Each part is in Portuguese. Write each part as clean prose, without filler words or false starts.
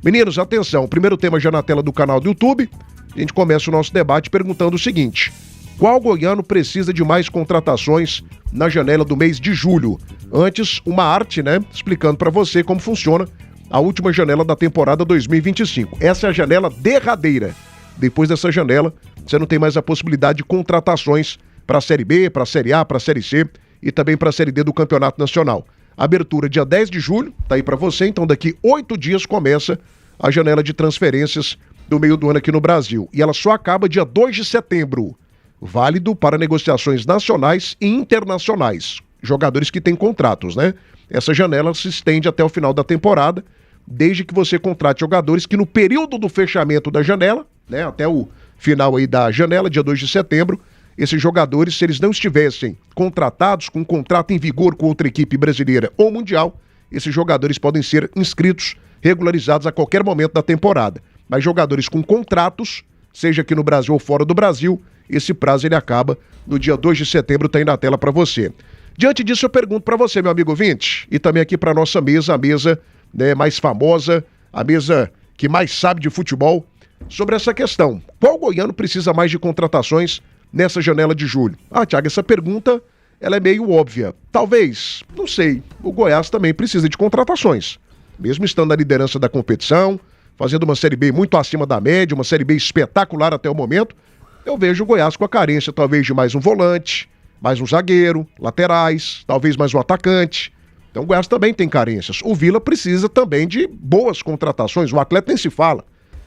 Meninos, atenção, o primeiro tema já na tela do canal do YouTube. A gente começa o nosso debate perguntando o seguinte: qual goiano precisa de mais contratações na janela do mês de julho? Antes, uma arte, né, explicando para você como funciona a última janela da temporada 2025. Essa é a janela derradeira. Depois dessa janela, você não tem mais a possibilidade de contratações para a Série B, para a Série A, para a Série C e também para a Série D do Campeonato Nacional. Abertura dia 10 de julho, tá aí para você, então daqui 8 dias começa a janela de transferências do meio do ano aqui no Brasil. E ela só acaba dia 2 de setembro. Válido para negociações nacionais e internacionais. Jogadores que têm contratos, né? Essa janela se estende até o final da temporada, desde que você contrate jogadores que no período do fechamento da janela, né, até o final aí da janela, dia 2 de setembro, esses jogadores, se eles não estivessem contratados com um contrato em vigor com outra equipe brasileira ou mundial, esses jogadores podem ser inscritos, regularizados a qualquer momento da temporada. Mas jogadores com contratos, seja aqui no Brasil ou fora do Brasil, esse prazo ele acaba no dia 2 de setembro, tá aí na tela para você. Diante disso, eu pergunto para você, meu amigo ouvinte, e também aqui para nossa mesa, a mesa, né, mais famosa, a mesa que mais sabe de futebol, sobre essa questão. Qual goiano precisa mais de contratações nessa janela de julho? Ah, Thiago, essa pergunta ela é meio óbvia. Talvez, não sei, o Goiás também precisa de contratações. Mesmo estando na liderança da competição, fazendo uma Série B muito acima da média, uma Série B espetacular até o momento, eu vejo o Goiás com a carência talvez de mais um volante, mais um zagueiro, laterais, talvez mais um atacante. Então o Goiás também tem carências. O Vila precisa também de boas contratações, o Atlético nem se fala.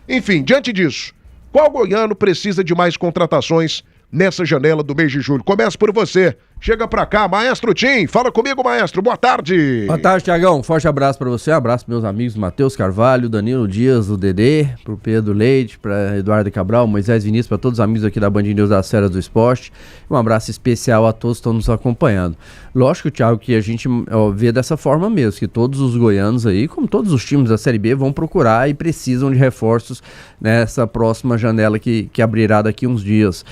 Enfim, diante disso, qual goiano precisa de mais contratações nessa janela do mês de julho? Começa por você. Chega pra cá, Maestro Tim. Fala comigo, Maestro. Boa tarde. Boa tarde, Thiagão. Forte abraço pra você. Abraço pros meus amigos Matheus Carvalho, Danilo Dias, o Dedê, pro Pedro Leite, pra Eduardo Cabral, Moisés Vinícius, pra todos os amigos aqui da Band News da Série do Esporte. Um abraço especial a todos que estão nos acompanhando. Lógico, Thiago, que a gente vê dessa forma mesmo, que todos os goianos aí, como todos os times da Série B, vão procurar e precisam de reforços nessa próxima janela que abrirá daqui uns dias.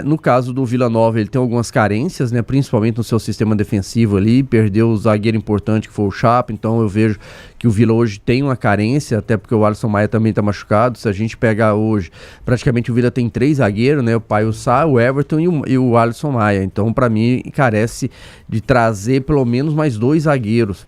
No caso do Vila Nova, ele tem algumas carências, né, principalmente no seu sistema defensivo ali, perdeu o zagueiro importante que foi o Chapa, então eu vejo que o Vila hoje tem uma carência, até porque o Alisson Maia também está machucado. Se a gente pegar hoje, praticamente o Vila tem 3 zagueiros, né, o Paio Sá, o Everton e o Alisson Maia, então para mim carece de trazer pelo menos mais 2 zagueiros.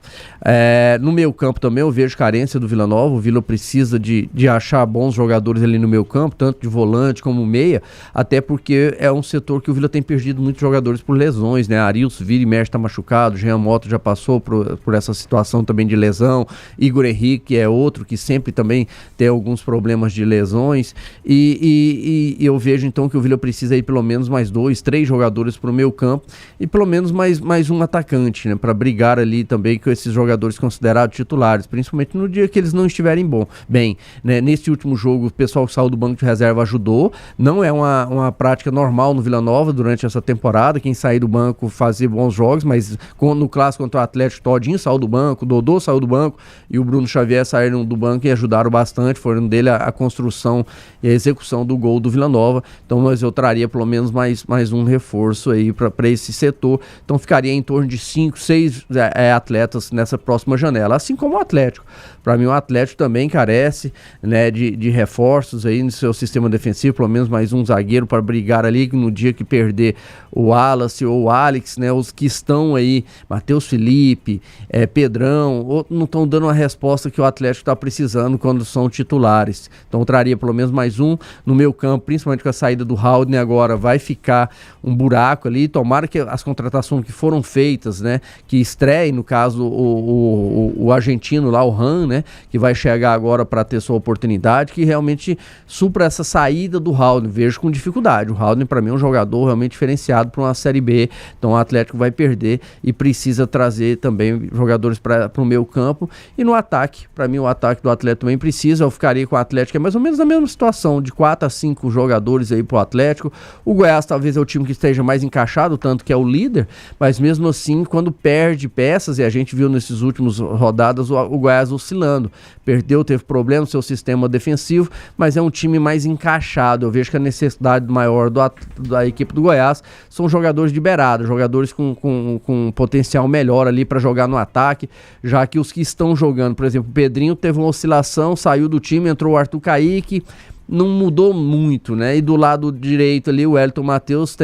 No meio campo também eu vejo carência do Vila Nova. O Vila precisa de achar bons jogadores ali no meio campo, tanto de volante como meia, até porque é um setor que o Vila tem perdido muitos jogadores por lesões, né? Arilson vira e mexe, tá machucado, Jean Mota já passou por essa situação também de lesão, Igor Henrique é outro que sempre também tem alguns problemas de lesões, e eu vejo então que o Vila precisa aí pelo menos mais 2, 3 jogadores pro meio campo e pelo menos mais um atacante, né? Para brigar ali também com esses jogadores considerados titulares, principalmente no dia que eles não estiverem bem, né? Nesse último jogo o pessoal que saiu do banco de reserva ajudou, não é uma prática normal no Vila Nova durante essa temporada, quem sair do banco fazer bons jogos, mas no clássico contra o Atlético, Todinho saiu do banco, o Dodô saiu do banco e o Bruno Xavier saíram do banco e ajudaram bastante, foram dele a construção e a execução do gol do Vila Nova. Então mas eu traria pelo menos mais um reforço aí para esse setor, então ficaria em torno de 5, 6 atletas nessa próxima janela, assim como o Atlético. Para mim o Atlético também carece, né, de reforços aí no seu sistema defensivo, pelo menos mais um zagueiro para brigar ali no dia que perder o Wallace ou o Alex, né, os que estão aí, Matheus Felipe, Pedrão, não estão dando a resposta que o Atlético está precisando quando são titulares. Então traria pelo menos mais um no meio campo, principalmente com a saída do Haldner agora, vai ficar um buraco ali. Tomara que as contratações que foram feitas, né, que estreiem, no caso o argentino lá, o Han, né, que vai chegar agora para ter sua oportunidade, que realmente supra essa saída do Haldner. Vejo com dificuldade. O Haldner para mim é um jogador realmente diferenciado para uma Série B, então o Atlético vai perder e precisa trazer também jogadores para o meio campo. E no ataque, para mim o ataque do Atlético também precisa. Eu ficaria com o Atlético, é mais ou menos a mesma situação, de 4 a 5 jogadores aí pro Atlético. O Goiás talvez é o time que esteja mais encaixado, tanto que é o líder, mas mesmo assim, quando perde peças, e a gente viu nesses últimos rodadas o Goiás oscilando, perdeu, teve problema no seu sistema defensivo, mas é um time mais encaixado. Eu vejo que a necessidade maior da equipe do Goiás são jogadores de esperado, jogadores com potencial melhor ali para jogar no ataque, já que os que estão jogando, por exemplo, o Pedrinho teve uma oscilação, saiu do time, entrou o Arthur Kaique, não mudou muito, né? E do lado direito ali, o Wellington Matheus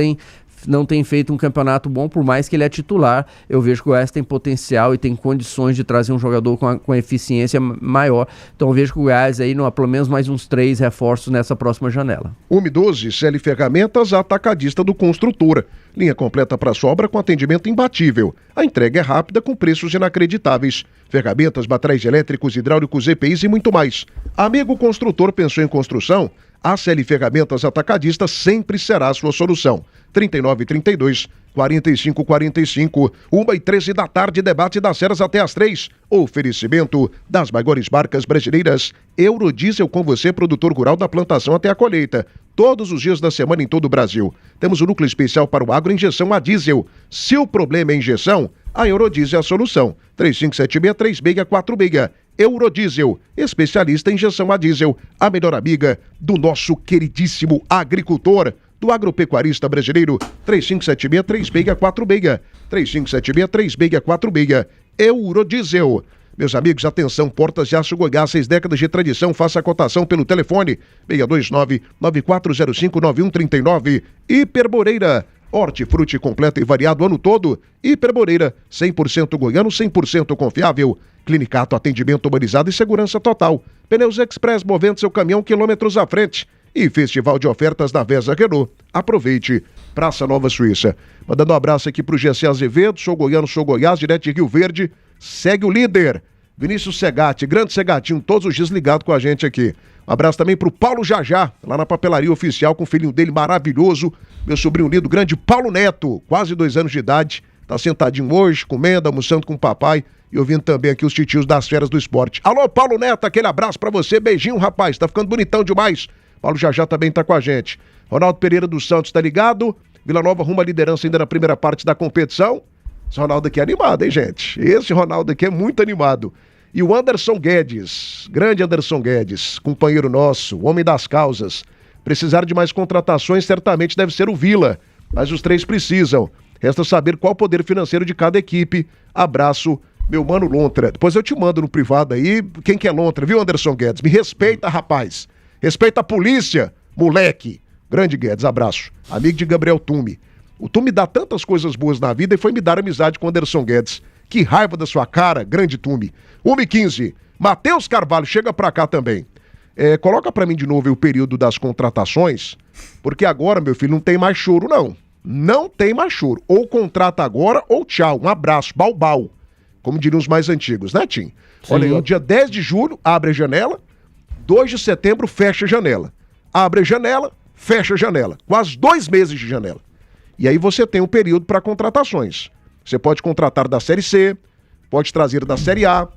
não tem feito um campeonato bom, por mais que ele é titular. Eu vejo que o Goiás tem potencial e tem condições de trazer um jogador com eficiência maior. Então eu vejo que o Goiás aí, pelo menos mais uns 3 reforços nessa próxima janela. 112, CL Ferramentas, a atacadista do Construtora. Linha completa para sobra com atendimento imbatível. A entrega é rápida com preços inacreditáveis. Ferramentas, materiais elétricos, hidráulicos, EPIs e muito mais. Amigo construtor, pensou em construção? A CL Ferramentas Atacadista sempre será a sua solução. 3932 4545, 1h13 da tarde, debate das Ceras até às 3. Oferecimento das maiores marcas brasileiras. Eurodiesel com você, produtor rural da plantação até a colheita. Todos os dias da semana em todo o Brasil. Temos um núcleo especial para o agro, injeção a diesel. Se o problema é injeção, a Eurodiesel é a solução. 3576-3646. Eurodiesel, especialista em injeção a diesel, a melhor amiga do nosso queridíssimo agricultor, do agropecuarista brasileiro. 3576-3646. 3576-3646. Eurodiesel. Meus amigos, atenção, Portas de Aço Goiás, 6 décadas de tradição, faça a cotação pelo telefone 629-9405-9139. Hiperboreira, hortifruti completo e variado o ano todo. Hiperboreira, 100% goiano, 100% confiável. Clinicato, atendimento humanizado e segurança total. Pneus Express, movendo seu caminhão quilômetros à frente. E Festival de Ofertas da Vesa Renault. Aproveite. Praça Nova Suíça. Mandando um abraço aqui pro GC Azevedo, sou goiano, sou Goiás, direto de Rio Verde. Segue o líder, Vinícius Segatti, grande Segatinho, todos os dias ligado com a gente aqui. Um abraço também pro Paulo Jajá, lá na papelaria oficial, com o filhinho dele maravilhoso, meu sobrinho lindo, grande Paulo Neto, quase 2 anos de idade, tá sentadinho hoje, comendo, almoçando com o papai e ouvindo também aqui os titios das Feras do Esporte. Alô, Paulo Neto, aquele abraço pra você, beijinho, rapaz, tá ficando bonitão demais. Paulo Jajá também tá com a gente. Ronaldo Pereira dos Santos tá ligado, Vila Nova arruma a liderança ainda na primeira parte da competição. Esse Ronaldo aqui é animado, hein, gente? Esse Ronaldo aqui é muito animado. E o Anderson Guedes, grande Anderson Guedes, companheiro nosso, homem das causas. Precisar de mais contratações, certamente deve ser o Vila, mas os 3 precisam. Resta saber qual o poder financeiro de cada equipe. Abraço, meu mano Lontra. Depois eu te mando no privado aí quem que é Lontra, viu, Anderson Guedes? Me respeita, rapaz. Respeita a polícia, moleque. Grande Guedes, abraço. Amigo de Gabriel Tume. O Tume dá tantas coisas boas na vida e foi me dar amizade com o Anderson Guedes. Que raiva da sua cara, grande Tume. 1h15. Matheus Carvalho, chega pra cá também. Coloca pra mim de novo o período das contratações, porque agora, meu filho, não tem mais choro, não. Não tem mais choro. Ou contrata agora ou tchau. Um abraço, bau. Como diriam os mais antigos, né, Tim? Sim. Olha aí, ó, dia 10 de julho, abre a janela. 2 de setembro, fecha a janela. Abre a janela, fecha a janela. Quase 2 meses de janela. E aí você tem um período para contratações. Você pode contratar da Série C, pode trazer da Série A,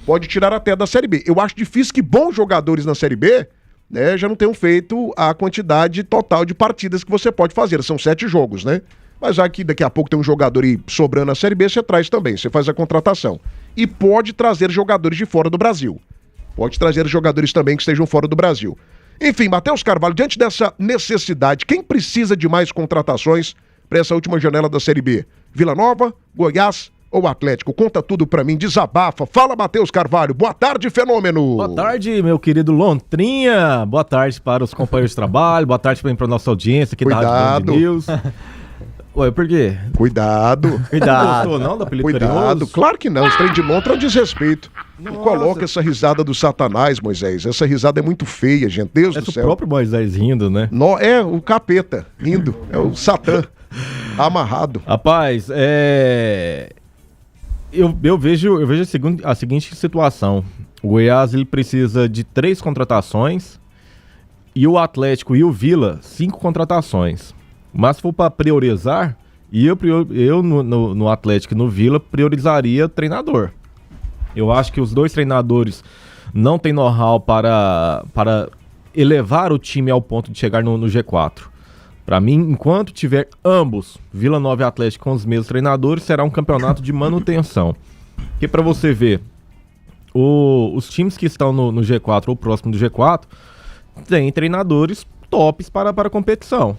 pode tirar até da Série B. Eu acho difícil que bons jogadores na Série B, né, já não tenham feito a quantidade total de partidas que você pode fazer. São 7 jogos, né? Mas aqui daqui a pouco tem um jogador aí sobrando na Série B, você traz também, você faz a contratação. E pode trazer jogadores de fora do Brasil. Pode trazer jogadores também que estejam fora do Brasil. Enfim, Matheus Carvalho, diante dessa necessidade, quem precisa de mais contratações para essa última janela da Série B? Vila Nova, Goiás ou Atlético? Conta tudo pra mim, desabafa. Fala, Matheus Carvalho. Boa tarde, fenômeno. Boa tarde, meu querido Lontrinha. Boa tarde para os companheiros de trabalho. Boa tarde também para nossa audiência aqui da Rádio Band News. Ué, por quê? Cuidado. Não gostou não do apelido carinhoso? Claro que não. Esse trem de Lontra é um desrespeito. Não coloca essa risada do Satanás, Moisés. Essa risada é muito feia, gente. Deus do céu. É o próprio Moisés rindo, né? É o capeta rindo. É o Satã. Amarrado. Rapaz, eu vejo a seguinte situação. O Goiás ele precisa de 3 contratações e o Atlético e o Vila 5 contratações. Mas se for para priorizar, eu no Atlético e no Vila priorizaria treinador. Eu acho que os 2 treinadores não têm know-how para elevar o time ao ponto de chegar no G4. Para mim, enquanto tiver ambos, Vila Nova e Atlético, com os mesmos treinadores, será um campeonato de manutenção. Porque para você ver, os times que estão no G4 ou próximo do G4 têm treinadores tops para a competição,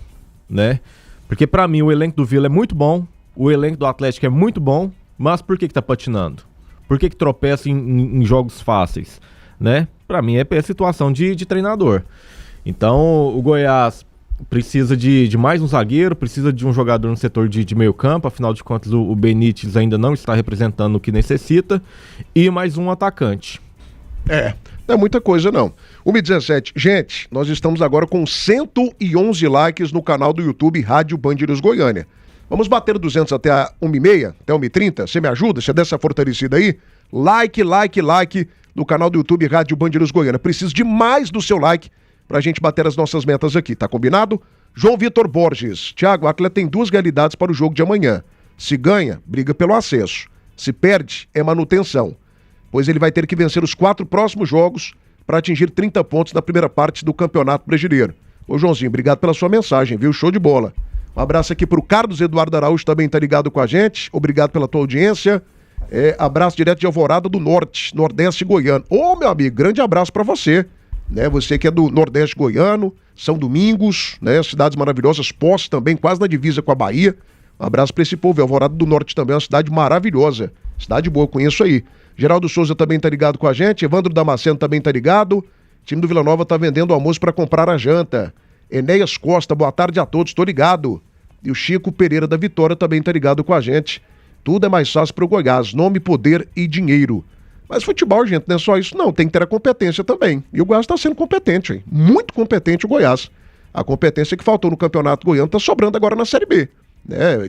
né? Porque pra mim o elenco do Vila é muito bom, o elenco do Atlético é muito bom, mas por que tá patinando? Por que tropeça em jogos fáceis? Né? Pra mim é situação de treinador. Então o Goiás precisa de mais um zagueiro, precisa de um jogador no setor de meio campo, afinal de contas o Benítez ainda não está representando o que necessita, e mais um atacante. Não é muita coisa não. 1h17. Gente, nós estamos agora com 111 likes no canal do YouTube Rádio Band News Goiânia. Vamos bater 200 até a 1h30, até 1h30? Você me ajuda? Você dá essa fortalecida aí? Like no canal do YouTube Rádio Band News Goiânia. Preciso de mais do seu like pra gente bater as nossas metas aqui, tá combinado? João Vitor Borges. Thiago, o Atlético tem duas realidades para o jogo de amanhã. Se ganha, briga pelo acesso. Se perde, é manutenção. Pois ele vai ter que vencer os 4 próximos jogos para atingir 30 pontos na primeira parte do Campeonato Brasileiro. Ô Joãozinho, obrigado pela sua mensagem, viu? Show de bola. Um abraço aqui pro Carlos Eduardo Araújo, também tá ligado com a gente. Obrigado pela tua audiência. Abraço direto de Alvorada do Norte, Nordeste Goiano. Ô, meu amigo, grande abraço para você. Né? Você que é do Nordeste Goiano, São Domingos, né? Cidades maravilhosas, Poços também, quase na divisa com a Bahia. Um abraço para esse povo. Alvorada do Norte também é uma cidade maravilhosa. Cidade boa, conheço aí. Geraldo Souza também tá ligado com a gente. Evandro Damasceno também tá ligado. O time do Vila Nova tá vendendo almoço para comprar a janta. Enéas Costa, boa tarde a todos, tô ligado. E o Chico Pereira da Vitória também tá ligado com a gente. Tudo é mais fácil pro Goiás, nome, poder e dinheiro. Mas futebol, gente, não é só isso não, tem que ter a competência também. E o Goiás tá sendo competente, hein? Muito competente o Goiás. A competência que faltou no Campeonato Goiano tá sobrando agora na Série B.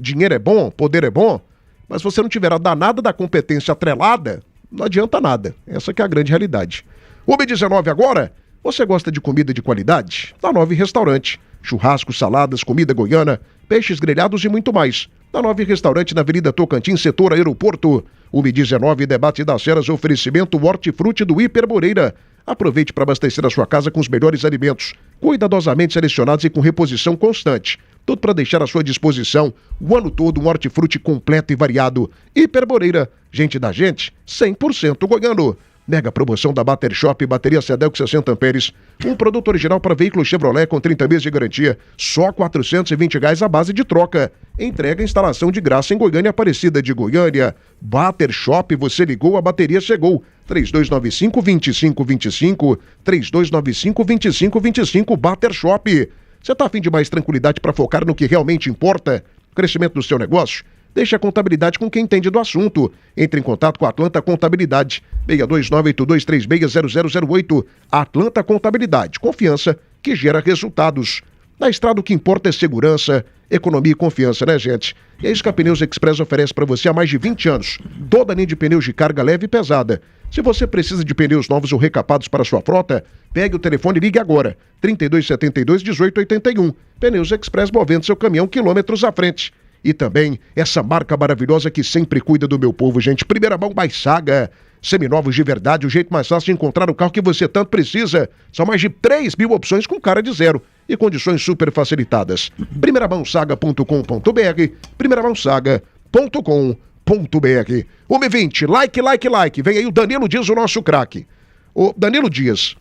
Dinheiro é bom, poder é bom, mas se você não tiver a danada da competência atrelada, não adianta nada. Essa que é a grande realidade. 1h19 agora. Você gosta de comida de qualidade? Da Nove Restaurante. Churrascos, saladas, comida goiana, peixes grelhados e muito mais. Da Nove Restaurante na Avenida Tocantins, setor aeroporto. 1h19, debate das feras, oferecimento Hortifruti do Hiperboreira. Aproveite para abastecer a sua casa com os melhores alimentos, cuidadosamente selecionados e com reposição constante. Tudo para deixar à sua disposição o ano todo um hortifruti completo e variado. Hiperboreira, gente da gente, 100% goiano. Mega promoção da Bater Shop, bateria Cedelco 60 amperes, um produto original para veículo Chevrolet com 30 meses de garantia, só R$ 420 a base de troca. Entrega e instalação de graça em Goiânia, Aparecida de Goiânia. Bater Shop, você ligou, a bateria chegou. 3295-2525, 3295-2525, Bater Shop. Você tá a fim de mais tranquilidade para focar no que realmente importa? Crescimento do seu negócio? Deixe a contabilidade com quem entende do assunto. Entre em contato com a Atlanta Contabilidade. 62982360008. Atlanta Contabilidade. Confiança que gera resultados. Na estrada o que importa é segurança, economia e confiança, né, gente? E é isso que a Pneus Express oferece para você há mais de 20 anos. Toda a linha de pneus de carga leve e pesada. Se você precisa de pneus novos ou recapados para sua frota, pegue o telefone e ligue agora. 3272-1881. Pneus Express, movendo seu caminhão quilômetros à frente. E também essa marca maravilhosa que sempre cuida do meu povo, gente. Primeira mão by Saga. Seminovos de verdade, o jeito mais fácil de encontrar o carro que você tanto precisa. São mais de 3.000 opções com cara de zero e condições super facilitadas. primeiraMãoSaga.com.br, primeiraMãoSaga.com.br. 1h20, like. Vem aí o Danilo Dias, o nosso craque. O Danilo Dias,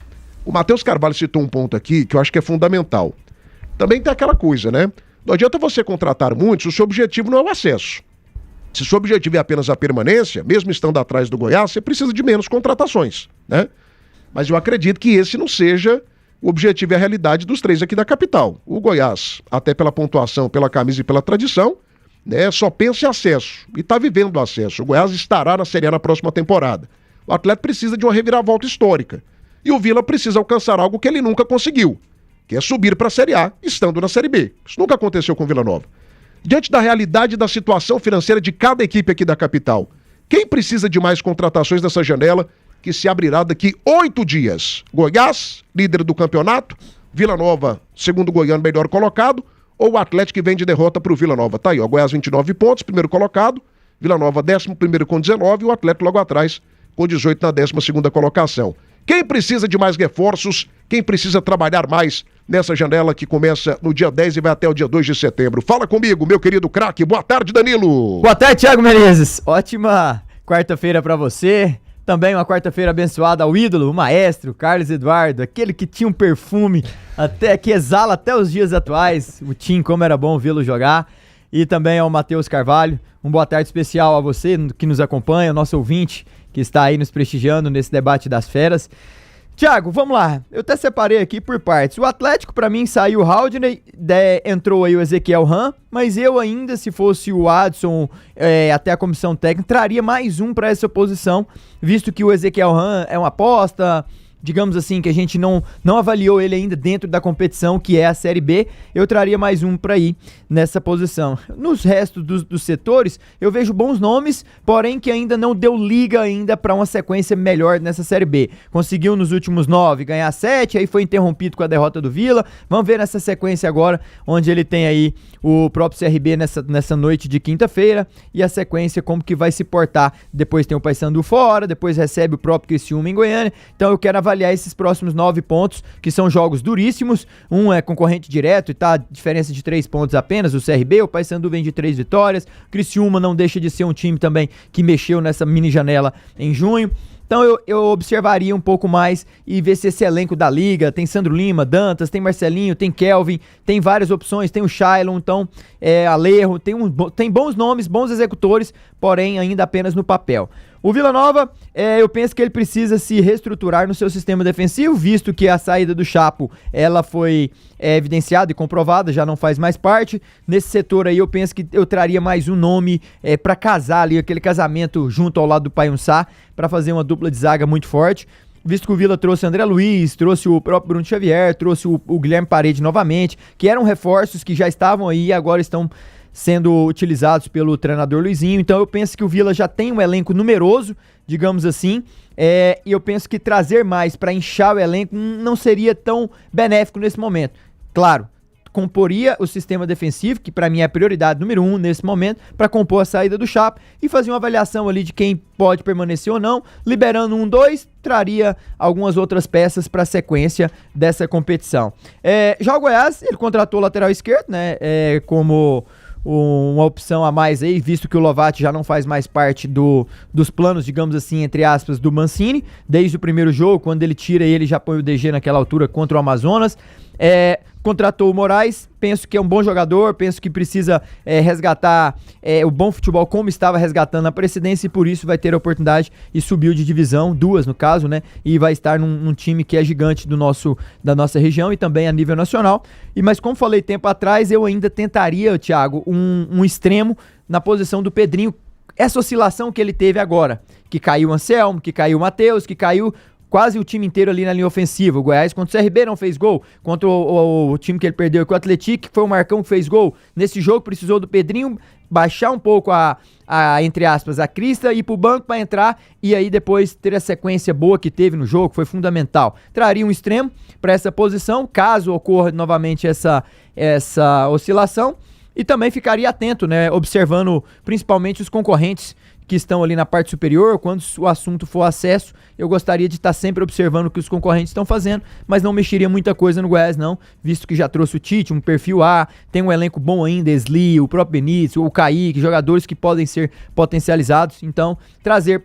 o Matheus Carvalho citou um ponto aqui que eu acho que é fundamental. Também tem aquela coisa, né? Não adianta você contratar muitos se o seu objetivo não é o acesso. Se o seu objetivo é apenas a permanência, mesmo estando atrás do Goiás, você precisa de menos contratações, né? Mas eu acredito que esse não seja o objetivo e a realidade dos três aqui da capital. O Goiás, até pela pontuação, pela camisa e pela tradição, né, só pensa em acesso e está vivendo o acesso. O Goiás estará na Série A na próxima temporada. O Atlético precisa de uma reviravolta histórica. E o Vila precisa alcançar algo que ele nunca conseguiu, que é subir para a Série A, estando na Série B. Isso nunca aconteceu com o Vila Nova. Diante da realidade da situação financeira de cada equipe aqui da capital, quem precisa de mais contratações nessa janela que se abrirá daqui 8 dias? Goiás, líder do campeonato, Vila Nova, segundo Goiano, melhor colocado, ou o Atlético que vem de derrota para o Vila Nova? Tá aí, ó, Goiás 29 pontos, primeiro colocado, Vila Nova 11º com 19 e o Atlético logo atrás com 18 na 12ª colocação. Quem precisa de mais reforços, quem precisa trabalhar mais nessa janela que começa no dia 10 e vai até o dia 2 de setembro. Fala comigo, meu querido craque. Boa tarde, Danilo. Boa tarde, Thiago Menezes. Ótima quarta-feira pra você, Também uma quarta-feira abençoada ao ídolo, o maestro Carlos Eduardo, aquele que tinha um perfume que exala até os dias atuais. O Tim, como era bom vê-lo jogar. E também ao Matheus Carvalho. Um boa tarde especial a você que nos acompanha, o nosso ouvinte que está aí nos prestigiando nesse debate das feras. Thiago, vamos lá. Eu até separei aqui por partes. O Atlético, pra mim, saiu o Haldney, entrou aí o Ezequiel Ram, mas eu ainda, se fosse o Adson, até a comissão técnica, traria mais um pra essa posição, visto que o Ezequiel Ram é uma aposta, digamos assim, que a gente não avaliou ele ainda dentro da competição, que é a Série B, eu traria mais um para ir nessa posição. Nos restos dos setores, eu vejo bons nomes, porém que ainda não deu liga ainda para uma sequência melhor nessa Série B. Conseguiu nos últimos 9 ganhar 7, aí foi interrompido com a derrota do Vila. Vamos ver nessa sequência agora, onde ele tem aí o próprio CRB nessa noite de quinta-feira, e a sequência como que vai se portar. Depois tem o Paysandu fora, depois recebe o próprio Criciúma em Goiânia. Então eu quero avaliar esses próximos 9 pontos, que são jogos duríssimos. Um é concorrente direto e tá a diferença de 3 pontos apenas, o CRB, o Paysandu vem de 3 vitórias, o Criciúma não deixa de ser um time também que mexeu nessa mini janela em junho. Então eu observaria um pouco mais e ver se esse elenco da liga, tem Sandro Lima, Dantas, tem Marcelinho, tem Kelvin, tem várias opções, tem o Shailon, então Alejo, tem bons nomes, bons executores, porém ainda apenas no papel. O Vila Nova, eu penso que ele precisa se reestruturar no seu sistema defensivo, visto que a saída do Chapo, ela foi evidenciada e comprovada, já não faz mais parte. Nesse setor aí eu penso que eu traria mais um nome para casar ali, aquele casamento junto ao lado do Payunçá, para fazer uma dupla de zaga muito forte. Visto que o Vila trouxe o André Luiz, trouxe o próprio Bruno Xavier, trouxe o Guilherme Parede novamente, que eram reforços que já estavam aí e agora estão sendo utilizados pelo treinador Luizinho. Então eu penso que o Vila já tem um elenco numeroso, digamos assim, e eu penso que trazer mais para inchar o elenco não seria tão benéfico nesse momento. Claro, comporia o sistema defensivo, que para mim é a prioridade número 1 nesse momento, para compor a saída do Chapo e fazer uma avaliação ali de quem pode permanecer ou não, liberando 1-2, traria algumas outras peças para a sequência dessa competição. Já o Goiás, ele contratou o lateral esquerdo, né, como uma opção a mais aí, visto que o Lovati já não faz mais parte dos planos, digamos assim, entre aspas, do Mancini, desde o primeiro jogo, quando ele tira ele já põe o DG naquela altura contra o Amazonas. Contratou o Moraes, penso que é um bom jogador, penso que precisa resgatar o bom futebol como estava resgatando a precedência, e por isso vai ter a oportunidade e subiu de divisão, 2 no caso, né, e vai estar num time que é gigante da nossa região e também a nível nacional. Mas como falei tempo atrás, eu ainda tentaria, Thiago, um extremo na posição do Pedrinho, essa oscilação que ele teve agora, que caiu o Anselmo, que caiu o Matheus, que caiu quase o time inteiro ali na linha ofensiva. O Goiás contra o CRB não fez gol, contra o time que ele perdeu com o Atlético, que foi o Marcão que fez gol. Nesse jogo precisou do Pedrinho baixar um pouco entre aspas, a crista, ir pro banco para entrar e aí depois ter a sequência boa que teve no jogo, foi fundamental. Traria um extremo para essa posição, caso ocorra novamente essa oscilação, e também ficaria atento, né, observando principalmente os concorrentes que estão ali na parte superior. Quando o assunto for acesso, eu gostaria de estar sempre observando o que os concorrentes estão fazendo, mas não mexeria muita coisa no Goiás não, visto que já trouxe o Tite, um perfil A, tem um elenco bom ainda, Esli, o próprio Benício, o Kaique, jogadores que podem ser potencializados. Então, trazer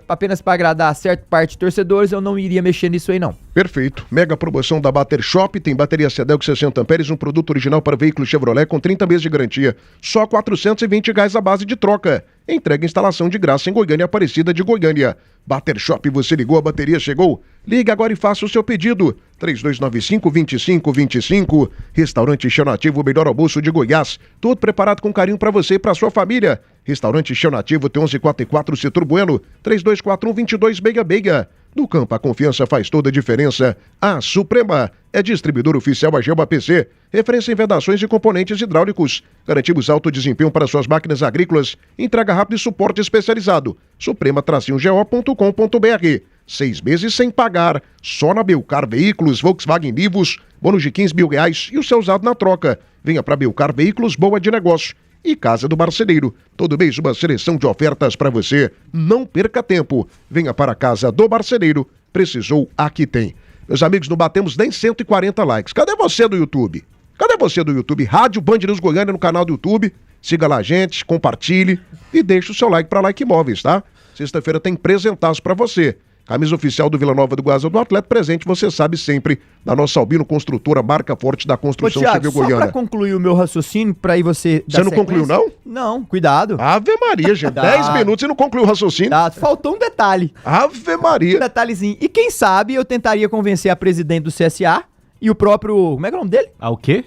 apenas para agradar certa parte de torcedores, eu não iria mexer nisso aí não. Perfeito. Mega promoção da Bater Shop, tem bateria Cedelco 60 amperes, um produto original para veículo Chevrolet com 30 meses de garantia, só R$ 420 a base de troca. Entrega instalação de graça em Goiânia, Aparecida de Goiânia. Bater Shop, você ligou, a bateria chegou? Liga agora e faça o seu pedido. 3295-2525. Restaurante Chão Nativo, o melhor almoço de Goiás. Tudo preparado com carinho para você e para sua família. Restaurante Chão Nativo, tem 1144 Setor Bueno, 3241-2266. No campo, a confiança faz toda a diferença. A Suprema é distribuidor oficial AGEL APC, referência em vedações e componentes hidráulicos. Garantimos alto desempenho para suas máquinas agrícolas. Entrega rápida e suporte especializado. Suprema-go.com.br. 6 meses sem pagar. Só na Belcar Veículos, Volkswagen Nivus, bônus de R$15 mil e o seu usado na troca. Venha para Belcar Veículos, boa de negócio. E Casa do Marceneiro, todo mês uma seleção de ofertas para você. Não perca tempo, venha para a Casa do Marceneiro. Precisou, aqui tem. Meus amigos, não batemos nem 140 likes. Cadê você do YouTube? Cadê você do YouTube? Rádio Band News Goiânia no canal do YouTube. Siga lá a gente, compartilhe e deixe o seu like para Like Imóveis, tá? Sexta-feira tem presentaço pra você. Camisa oficial do Vila Nova do Goiás do Atlético, presente, você sabe sempre, da nossa Albino Construtora, marca forte da construção civil só goiana. pra concluir o meu raciocínio, pra aí você... Você não concluiu, não? Não, cuidado. Ave Maria, gente. 10 minutos e não concluiu o raciocínio. Tá, faltou um detalhe. Ave Um Maria. detalhezinho. E quem sabe eu tentaria convencer a presidente do CSA e o próprio... Como é que é o nome dele? Ah, o quê?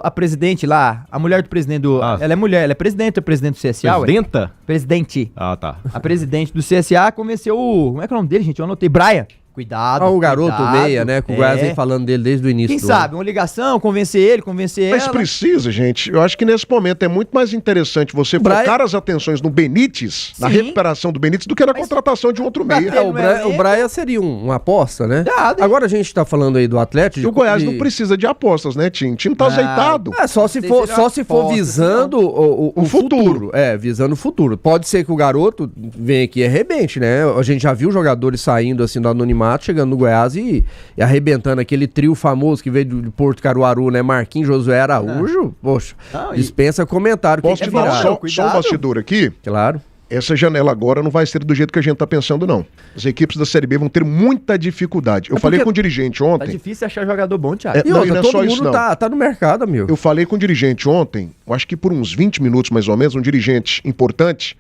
A presidente lá, a mulher do presidente do... Ah. Ela é mulher, ela é presidente do presidente do CSA, ué? Presidenta? Presidente. Ah, tá. A presidente do CSA convenceu o... Como é que é o nome dele, gente? Eu anotei. Brian. Cuidado. O garoto cuidado. meia, né? Que o Goiás vem falando dele desde o início Quem do sabe, uma ligação, convencer ele, convencer Mas ela. precisa, gente. Eu acho que nesse momento é muito mais interessante você Brian- focar as atenções no Benítez, na Sim. recuperação do Benítez, do que na contratação de um outro meia. Bateu- O não é Braia seria uma aposta, né? Cuidado, hein? Agora a gente tá falando aí do Atlético. E o Goiás não precisa de apostas, né, Tim? O time tá azeitado. É, só se Não for, sei se só ele se for aposta, visando o futuro. É, visando o futuro. Pode ser que o garoto venha aqui e arrebente, né? A gente já viu jogadores saindo assim do anonimato, chegando no Goiás e arrebentando aquele trio famoso que veio de Porto Caruaru, né? Marquinhos, Josué Araújo. Poxa, Não, e- dispensa comentário. Posso Quem te que falar virá? só um Cuidado. bastidor aqui? Claro. Essa janela agora não vai ser do jeito que a gente tá pensando, não. As equipes da Série B vão ter muita dificuldade. Eu falei porque com o dirigente Tá ontem. difícil achar jogador bom, Thiago. É, E não, outra, e não é todo só isso, mundo não. tá no mercado, amigo. Eu falei com o dirigente ontem, eu acho que por uns 20 minutos mais ou menos, um dirigente importante,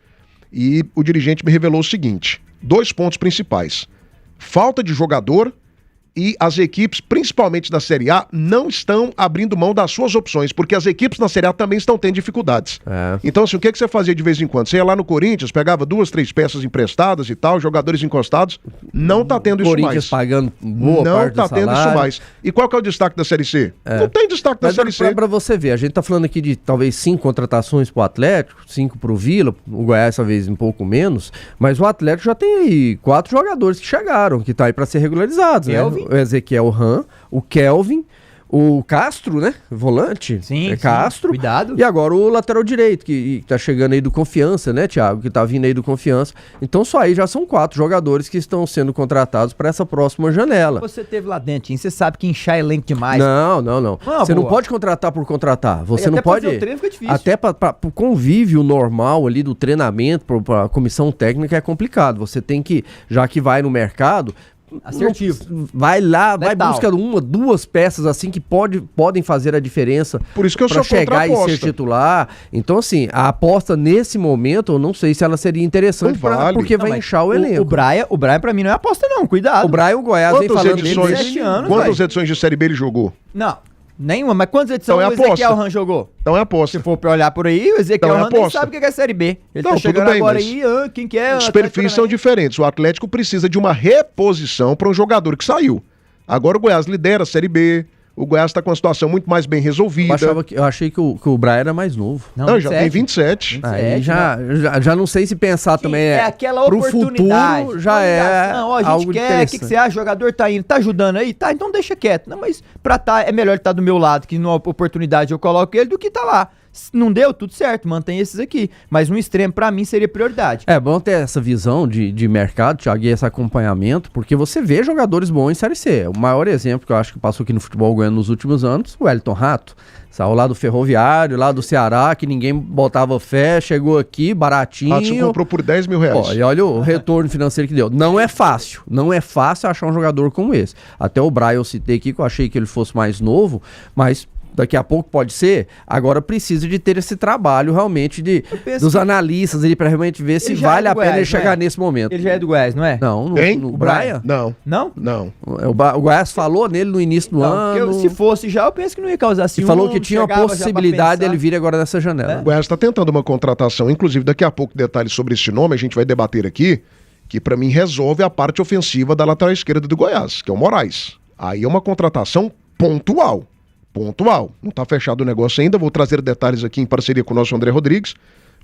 e o dirigente me revelou o seguinte: 2 pontos principais. Falta de jogador e as equipes, principalmente da Série A, não estão abrindo mão das suas opções, porque as equipes na Série A também estão tendo dificuldades. É. Então, assim, o que você fazia de vez em quando? Você ia lá no Corinthians, pegava 2, 3 peças emprestadas e tal, jogadores encostados, não tá tendo isso Corinthians mais. pagando boa Não parte tá do tendo isso salário. mais. E qual que é o destaque da Série C? Não tem destaque da Mas Série C. pra você ver, a gente tá falando aqui de talvez 5 contratações pro Atlético, 5 pro Vila, o Goiás talvez um pouco menos, mas o Atlético já tem aí 4 jogadores que chegaram, que tá aí pra ser regularizados, Kelvin. né? O Ezequiel Ram, o Kelvin, o Castro, né? Volante. Sim, é sim. Castro. Cuidado. E agora o lateral direito, que tá chegando aí do Confiança, né, Thiago? Que tá vindo aí do Confiança. Então só aí já são 4 jogadores que estão sendo contratados para essa próxima janela. Você teve lá dentro, hein? Você sabe que inchar elenco demais. Não. Ah, Você não boa. pode contratar por contratar. Você Aí não até pra pode. fazer o treino fica difícil. Até para o convívio normal ali do treinamento, para a comissão técnica é complicado. Você tem que, já que vai no mercado. Assertivo. Vai lá, vai Letal. buscar 1, 2 peças assim que podem fazer a diferença. Por isso que eu pra sou contra chegar a e aposta. ser titular. Então, assim, a aposta nesse momento, eu não sei se ela seria interessante, Não vale. porque Não, vai mas inchar o elenco. O Brian pra mim não é aposta não, cuidado. O Brian, o Goiás vem Quantas falando dele edições, desde 17 anos, quantas velho. edições de Série B ele jogou? Não, nenhuma. Mas quantas edições Então é o Ezequiel aposta. Ram jogou? Então é Se aposta. for pra olhar por aí, o Ezequiel Então é Ram nem aposta. sabe o que é Série B. Ele Não, tá tudo chegando bem, agora mas aí, quem que é? Os Atlético perfis são Paranaense. diferentes. O Atlético precisa de uma reposição para um jogador que saiu. Agora o Goiás lidera a Série B. O Goiás está com uma situação muito mais bem resolvida. Eu achei que o Brian era mais novo. Não, já tem 27. Aí já não sei se pensar também é aquela pro oportunidade. futuro já é Não, ó, a gente algo quer, o que interessante. você acha? O jogador tá indo, tá ajudando aí? Tá, então deixa quieto. Não, mas pra tá, é melhor ele tá do meu lado, que numa oportunidade eu coloco ele, do que tá lá. Se não deu, tudo certo, mantém esses aqui. Mas um extremo pra mim seria prioridade. É bom ter essa visão de mercado, Thiago, e esse acompanhamento, porque você vê jogadores bons em Série C. O maior exemplo que eu acho que passou aqui no futebol goiano nos últimos anos, o Wellington Rato. Saiu lá do Ferroviário, lá do Ceará, que ninguém botava fé, chegou aqui baratinho. Ratson comprou por 10 mil reais. Ó, e olha o retorno financeiro que deu. Não é fácil achar um jogador como esse. Até o Brian eu citei aqui, que eu achei que ele fosse mais novo, mas daqui a pouco pode ser. Agora precisa de ter esse trabalho realmente dos analistas ali pra realmente ver se Ele já vale é a do pena ele Goiás, não chegar é? nesse momento. Ele já é do Goiás, não é? Não, Quem? no O Brian? Não, Não? não. O Goiás falou nele no início do Não, ano. porque se fosse já, eu penso que não ia causar E ciúme. falou que tinha uma chegava já pra possibilidade dele pensar. vir agora nessa janela. O Goiás está tentando uma contratação, inclusive daqui a pouco detalhes sobre esse nome, a gente vai debater aqui, que para mim resolve a parte ofensiva da lateral esquerda do Goiás, que é o Moraes. Aí é uma contratação pontual. Pontual. Não está fechado o negócio ainda, vou trazer detalhes aqui em parceria com o nosso André Rodrigues,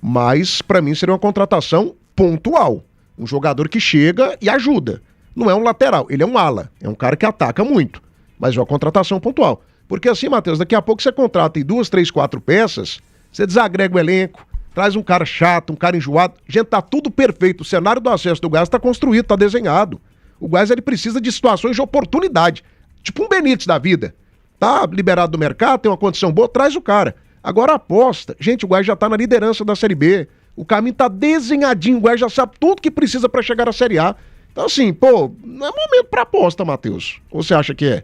mas para mim seria uma contratação pontual. Um jogador que chega e ajuda. Não é um lateral, ele é um ala, é um cara que ataca muito, mas é uma contratação pontual. Porque assim, Matheus, daqui a pouco você contrata em 2, 3, 4 peças, você desagrega o elenco, traz um cara chato, um cara enjoado. Gente, tá tudo perfeito. O cenário do acesso do Goiás tá construído, tá desenhado. O Goiás, ele precisa de situações de oportunidade. Tipo um Benítez da vida. Tá liberado do mercado, tem uma condição boa, traz o cara. Agora aposta. Gente, o Goiás já tá na liderança da Série B. O caminho tá desenhadinho, o Goiás já sabe tudo que precisa pra chegar à Série A. Então assim, pô, não é momento pra aposta, Matheus. Ou você acha que é?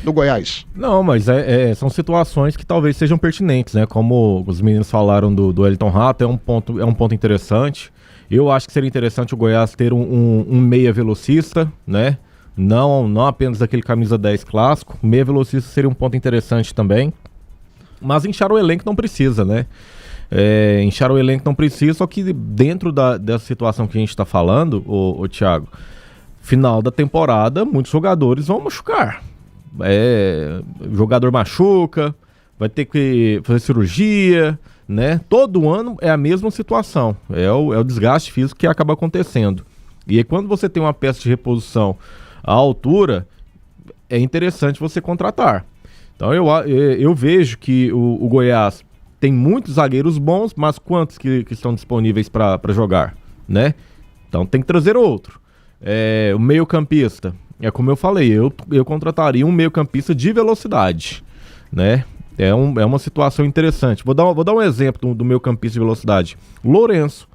Do Goiás? Não, mas são situações que talvez sejam pertinentes, né? Como os meninos falaram do Elton Rato, é um ponto interessante. Eu acho que seria interessante o Goiás ter um meia velocista, né? Não apenas aquele camisa 10 clássico. Meia velocista seria um ponto interessante também. Mas inchar o elenco não precisa, né? Inchar o elenco não precisa, só que dentro dessa situação que a gente está falando, ô Thiago, final da temporada, muitos jogadores vão machucar. O jogador machuca, vai ter que fazer cirurgia, né? Todo ano é a mesma situação, é o desgaste físico que acaba acontecendo. E aí, quando você tem uma peça de reposição à altura, é interessante você contratar. Então eu vejo que o Goiás tem muitos zagueiros bons, mas quantos que estão disponíveis para jogar, né? Então tem que trazer outro. O meio-campista, como eu falei, eu contrataria um meio-campista de velocidade, né? É uma situação interessante. Vou dar um exemplo do meio-campista de velocidade. Lourenço.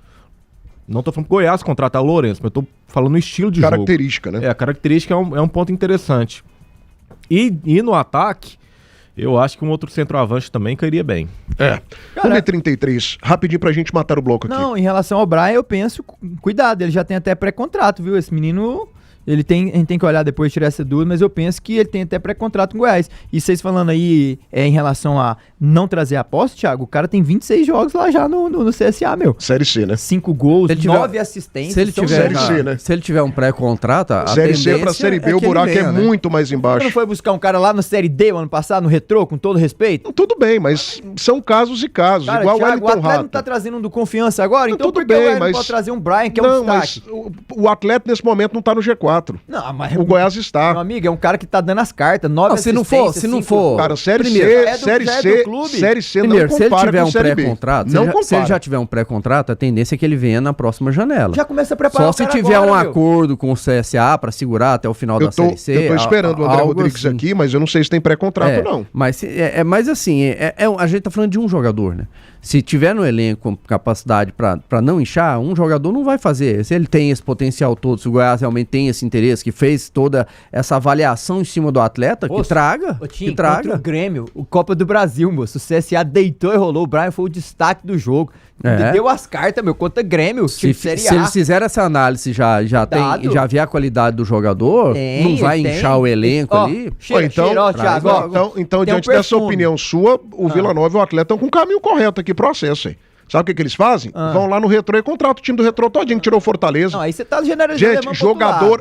Não tô falando que o Goiás contratar o Lourenço, mas eu tô falando no estilo de característica, jogo. Né? A característica é um ponto interessante. E no ataque, eu acho que um outro centroavante também cairia bem. 1h33, rapidinho pra gente matar o bloco aqui. Não, em relação ao Brian, eu penso, cuidado, ele já tem até pré-contrato, viu? Esse menino, a gente tem que olhar depois, tirar essa dúvida, mas eu penso que ele tem até pré-contrato com o Goiás. E vocês falando aí em relação a não trazer aposta, Thiago, o cara tem 26 jogos lá já no CSA, meu. Série C, né? 5 gols, 9 assistências. Se ele tiver, Série C, né? Se ele tiver um pré-contrato, a Série C pra Série B, o buraco é muito mais Você embaixo. não foi buscar um cara lá na Série D o ano passado, no Retrô, com todo respeito? Tudo bem, mas são casos e casos. Cara, igual Thiago, o o Wellington Atlético não Rato. tá trazendo um do Confiança agora? Então tudo por que bem, o Wellington mas pode trazer um Brian, que é um não, destaque? mas o atleta nesse momento não tá no G4. Não, mas O Goiás está. meu amigo, é um cara que tá dando as cartas, 9 Não, se não for, assistências, Cara, Série Primeiro, C, Série C não Primeiro, se ele compara tiver com um Série B. pré-contrato, Não se compara. ele já tiver um pré-contrato, a tendência é que ele venha na próxima janela. já começa a preparar Só o se cara tiver agora, um meu. acordo com o CSA pra segurar até o final da Série C. Eu tô esperando o André algo Rodrigues assim. aqui, mas eu não sei se tem pré-contrato não. Mas assim, a gente tá falando de um jogador, né? Se tiver no elenco com capacidade pra não inchar, um jogador não vai fazer. Se ele tem esse potencial todo, se o Goiás realmente tem esse interesse, que fez toda essa avaliação em cima do atleta, que traga. Tim, que traga. contra o Grêmio, o Copa do Brasil, moço. O CSA deitou e rolou. O Brian foi o destaque do jogo. Deu as cartas, meu, contra o Grêmio. Se eles fizerem essa análise, já vier a qualidade do jogador, não vai inchar o elenco ali. Então, diante dessa opinião sua, o Vila Nova e o Atleta estão com o caminho correto aqui pro acesso, hein? Sabe o que eles fazem? Vão lá no Retrô e contratam o time do Retrô todinho, que tirou Fortaleza. Não, aí você tá generalizando. Gente,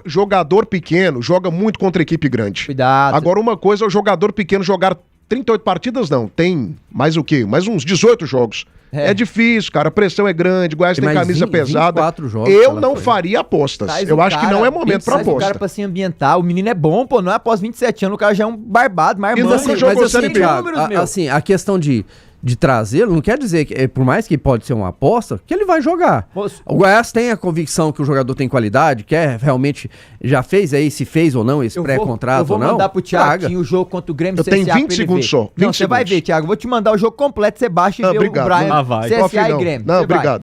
jogador pequeno joga muito contra equipe grande. Cuidado. Agora, uma coisa é o jogador pequeno jogar 38 partidas, não. Tem mais o quê? Mais uns 18 jogos. É difícil, cara. A pressão é grande, Goiás tem camisa pesada. 24 jogos, eu não faria apostas. Eu acho que não é momento pra aposta. O cara pra se ambientar. O menino é bom, pô. Não é após 27 anos, o cara já é um barbado, marmão. Assim, a questão de trazê-lo, não quer dizer que, por mais que pode ser uma aposta, que ele vai jogar. O Goiás tem a convicção que o jogador tem qualidade, quer realmente, já fez aí, se fez ou não esse pré-contrato ou não. Eu vou mandar pro Thiago o jogo contra o Grêmio CSA. Eu tenho 20 segundos só. Não, você vai ver, Thiago. Vou te mandar o jogo completo, você baixa e vê o Brian, vai. CSA e Grêmio. Não, obrigado.